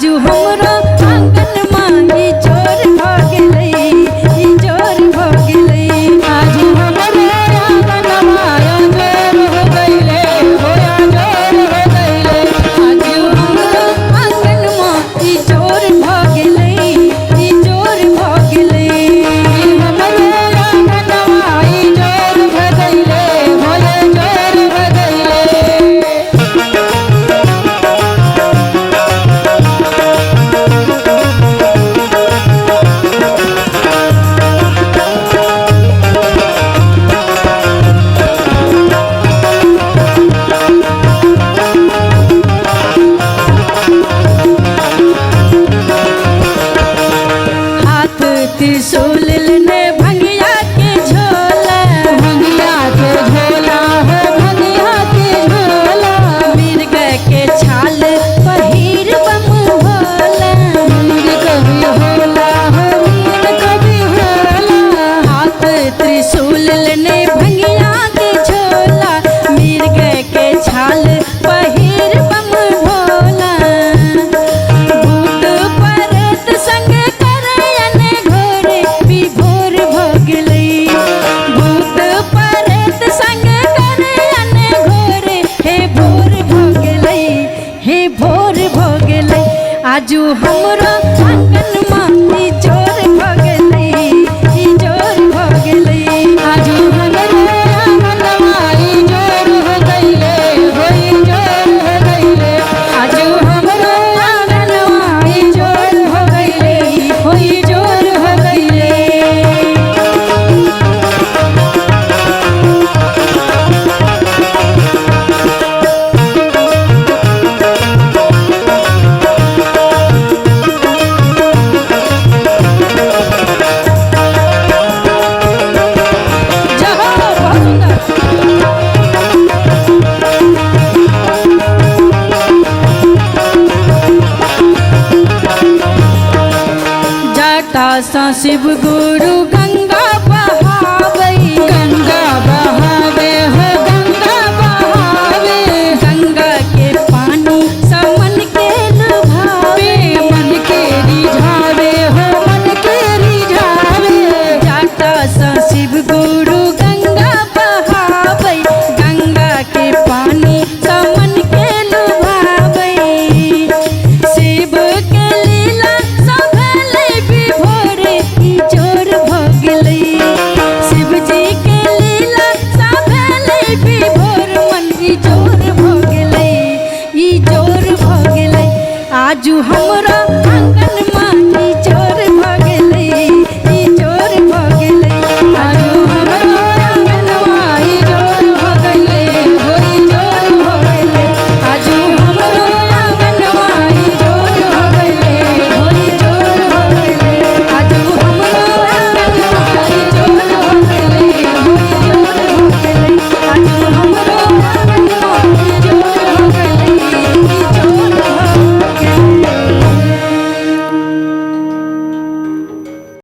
आजू हमरा आंगन माई चोर भ गेलै, ई चोर भ गेलै। आजू हमरे आंगन माई चोर हो गइले, होया चोर हो गइले। आजू हमरा आंगन माई चोर भ गेलै, ई चोर भ गेलै। हमरे आंगन माई चोर भ गइले, होया चोर भ गइले। हाथ त्रिशूल ने भंगिया के झोला, भंगिया के झोला हो भंगिया के झोला। मिर्ग के छाल पहिर बम भोला, मिर्ग कभी होला हो मीर कभी होला। हाथ त्रिशूल ने भंगिया के झोला, मिर्ग के छाल पहिर बम भोला। भूत प्रेत संग करैयन घोरे विभोर भ गेलै, भूत प्रेत संग करैयन घोरे हे भोर भ गेलै, हे भोर भ गेलै। आजू हमरा आंगन माई चोर भ गेलै, ई चोर भ गेलै। आजू हमरे आंगन माई चोर हो गइले, होई चोर हो गइले। आजू हमरे आंगन माई चोर हो गइले, होई चोर हो गइले। जहो बहुत सुंदर। जटा सा शिव गुरु गंगा बहावे, गंगा बहावे हो गंगा बहावे। गंगा के पानी समन के लुभावे, मन के रिझावे हो मन के रिझावे। जटा सा शिव गुरु गंगा बहावे, गंगा के पानी समन के लुभावे। शिव के लीला सभले विभोरे, ई चोर भ गेलै। शिव जी के लीला सभले विभोर, मन ई चोर भ गेलै, ई चोर भ गेलै। आजू हमरा